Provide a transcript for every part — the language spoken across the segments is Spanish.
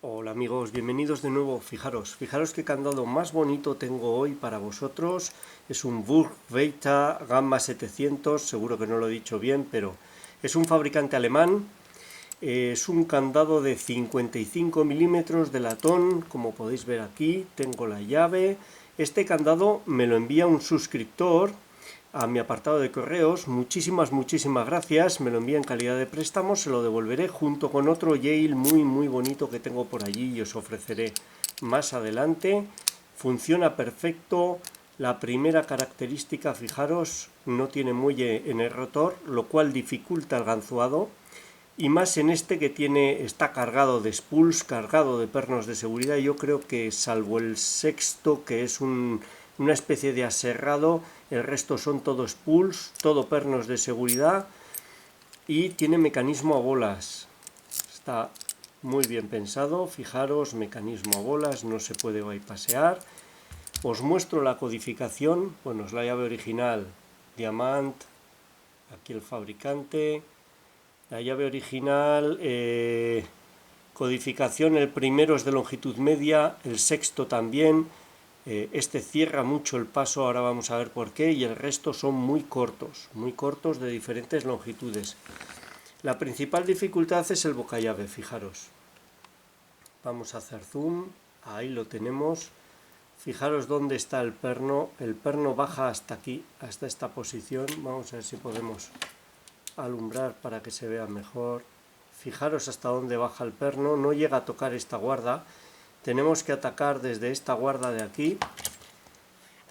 Hola amigos, bienvenidos de nuevo. Fijaros qué candado más bonito tengo hoy para vosotros. Es un Burg Beta Gamma 700, seguro que no lo he dicho bien, pero es un fabricante alemán. Es un candado de 55 milímetros de latón, como podéis ver aquí. Tengo la llave. Este candado me lo envía un suscriptor a mi apartado de correos. Muchísimas gracias. Me lo envía en calidad de préstamo. Se lo devolveré junto con otro Yale muy bonito que tengo por allí y os ofreceré más adelante. Funciona perfecto. La primera característica, fijaros, no tiene muelle en el rotor, lo cual dificulta el ganzuado. Y más en este que está cargado de spools, cargado de pernos de seguridad. Yo creo que salvo el sexto, que es una especie de aserrado, el resto son todos spools, todo pernos de seguridad. Y tiene mecanismo a bolas. Está muy bien pensado, fijaros, mecanismo a bolas, no se puede bypassear. Os muestro la codificación, bueno, es la llave original, Diamant, aquí el fabricante. La llave original, codificación, el primero es de longitud media, el sexto también. Este cierra mucho el paso, ahora vamos a ver por qué, y el resto son muy cortos de diferentes longitudes. La principal dificultad es el bocallave, fijaros. Vamos a hacer zoom, ahí lo tenemos. Fijaros dónde está el perno baja hasta aquí, hasta esta posición. Vamos a ver si podemos alumbrar para que se vea mejor. Fijaros hasta dónde baja el perno, no llega a tocar esta guarda. Tenemos que atacar desde esta guarda de aquí.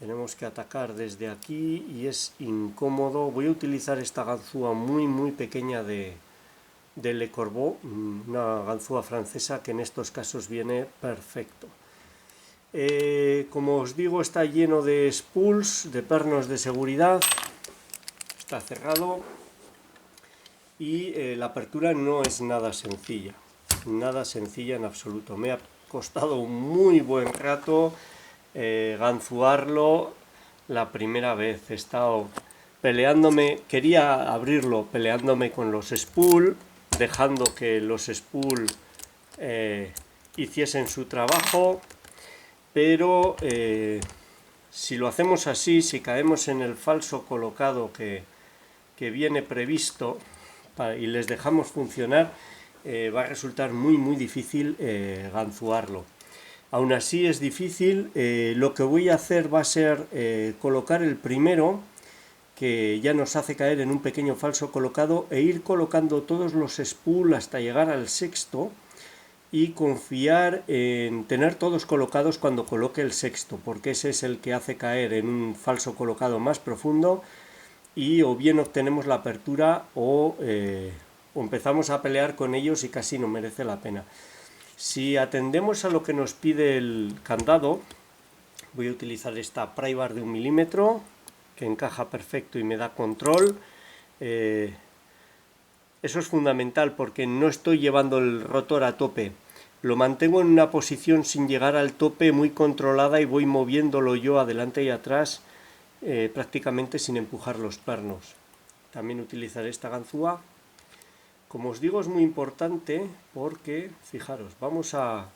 Tenemos que atacar desde aquí y es incómodo. Voy a utilizar esta ganzúa muy pequeña de Le Corbeau, una ganzúa francesa que en estos casos viene perfecto. Como os digo, está lleno de spools, de pernos de seguridad. Está cerrado. Y la apertura no es nada sencilla en absoluto. Me ha costado un muy buen rato ganzuarlo la primera vez. He estado peleándome, quería abrirlo peleándome con los spool, dejando que los spool hiciesen su trabajo, pero si lo hacemos así, si caemos en el falso colocado que viene previsto, y les dejamos funcionar, va a resultar muy difícil ganzuarlo. Aún así es difícil. Lo que voy a hacer va a ser colocar el primero, que ya nos hace caer en un pequeño falso colocado, e ir colocando todos los spool hasta llegar al sexto y confiar en tener todos colocados cuando coloque el sexto, porque ese es el que hace caer en un falso colocado más profundo, y o bien obtenemos la apertura o empezamos a pelear con ellos y casi no merece la pena. Si atendemos a lo que nos pide el candado, voy a utilizar esta pry bar de 1 milímetro que encaja perfecto y me da control. Eso es fundamental porque no estoy llevando el rotor a tope. Lo mantengo en una posición sin llegar al tope, muy controlada, y voy moviéndolo yo adelante y atrás prácticamente sin empujar los pernos. También utilizaré esta ganzúa. Como os digo, es muy importante porque, fijaros, vamos a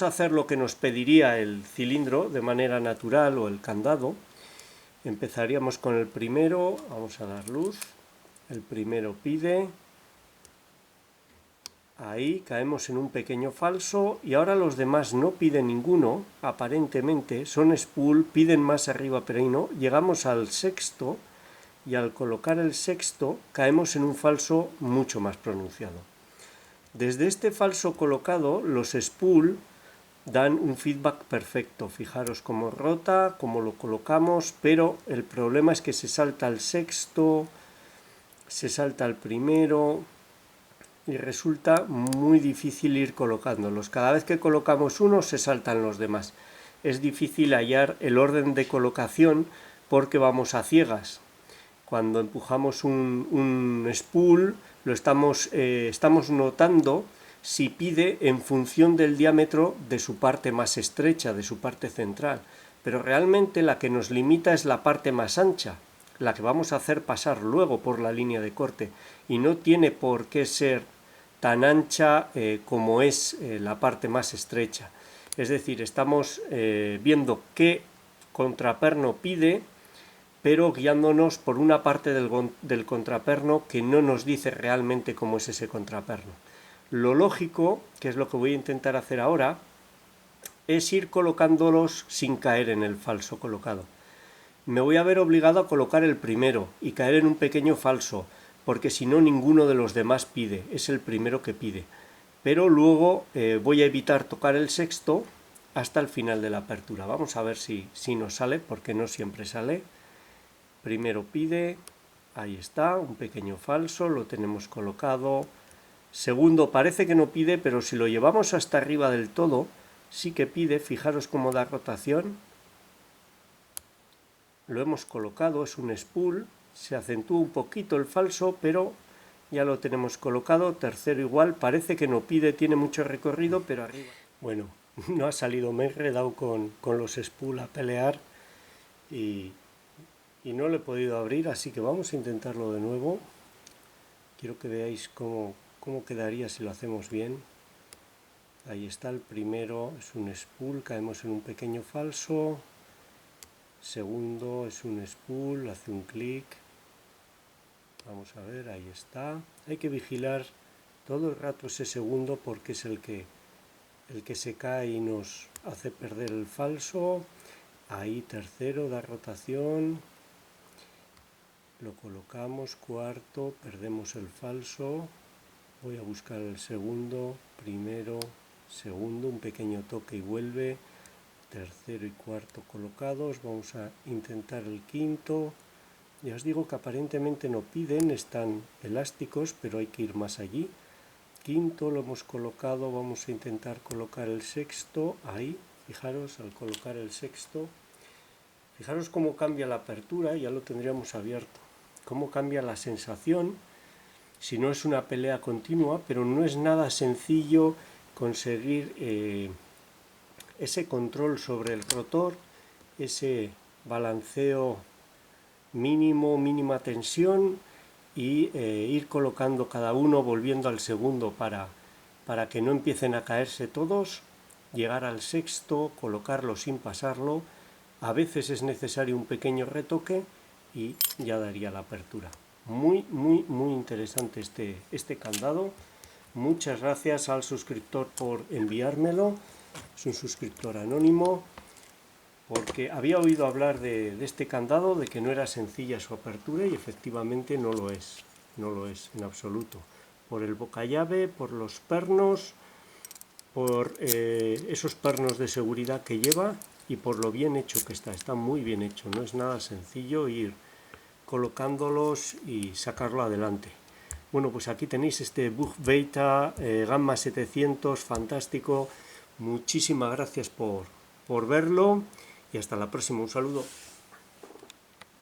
hacer lo que nos pediría el cilindro de manera natural, o el candado. Empezaríamos con el primero, vamos a dar luz. El primero pide. Ahí caemos en un pequeño falso, y ahora los demás no piden ninguno, aparentemente, son spool, piden más arriba pero ahí no. Llegamos al sexto, y al colocar el sexto caemos en un falso mucho más pronunciado. Desde este falso colocado los spool dan un feedback perfecto. Fijaros cómo rota, cómo lo colocamos, pero el problema es que se salta el sexto, se salta el primero, y resulta muy difícil ir colocándolos. Cada vez que colocamos uno se saltan los demás. Es difícil hallar el orden de colocación porque vamos a ciegas. Cuando empujamos un spool, lo estamos notando si pide en función del diámetro de su parte más estrecha, de su parte central. Pero realmente la que nos limita es la parte más ancha, la que vamos a hacer pasar luego por la línea de corte. Y no tiene por qué ser tan ancha como es la parte más estrecha. Es decir, estamos viendo qué contraperno pide, pero guiándonos por una parte del contraperno que no nos dice realmente cómo es ese contraperno. Lo lógico, que es lo que voy a intentar hacer ahora, es ir colocándolos sin caer en el falso colocado. Me voy a ver obligado a colocar el primero y caer en un pequeño falso, porque si no ninguno de los demás pide, es el primero que pide. Pero luego voy a evitar tocar el sexto hasta el final de la apertura. Vamos a ver si nos sale, porque no siempre sale. Primero pide, ahí está, un pequeño falso, lo tenemos colocado. Segundo parece que no pide, pero si lo llevamos hasta arriba del todo, sí que pide. Fijaros cómo da rotación. Lo hemos colocado, es un spool, se acentúa un poquito el falso, pero ya lo tenemos colocado. Tercero igual, parece que no pide, tiene mucho recorrido, pero arriba. Bueno, no ha salido, me he enredado con los spool a pelear y no lo he podido abrir, así que vamos a intentarlo de nuevo. Quiero que veáis cómo quedaría si lo hacemos bien. Ahí está el primero, es un spool, caemos en un pequeño falso. Segundo es un spool, hace un clic. Vamos a ver, ahí está. Hay que vigilar todo el rato ese segundo porque es el que se cae y nos hace perder el falso. Ahí tercero, da rotación. Lo colocamos, cuarto, perdemos el falso. Voy a buscar el segundo, primero, segundo, un pequeño toque y vuelve. Tercero y cuarto colocados. Vamos a intentar el quinto. Ya os digo que aparentemente no piden, están elásticos, pero hay que ir más allí. Quinto lo hemos colocado, vamos a intentar colocar el sexto. Ahí, fijaros, al colocar el sexto. Fijaros cómo cambia la apertura, ya lo tendríamos abierto. Cómo cambia la sensación, si no es una pelea continua, pero no es nada sencillo conseguir ese control sobre el rotor, ese balanceo mínima tensión y ir colocando cada uno, volviendo al segundo para que no empiecen a caerse todos, llegar al sexto, colocarlo sin pasarlo. A veces es necesario un pequeño retoque y ya daría la apertura. Muy interesante este candado. Muchas gracias al suscriptor por enviármelo. Es un suscriptor anónimo, porque había oído hablar de este candado, de que no era sencilla su apertura, y efectivamente no lo es en absoluto. Por el bocallave, por los pernos, por esos pernos de seguridad que lleva y por lo bien hecho que está muy bien hecho, no es nada sencillo ir colocándolos y sacarlo adelante. Bueno, pues aquí tenéis este Bug Beta Gamma 700, fantástico. Muchísimas gracias por verlo y hasta la próxima. Un saludo.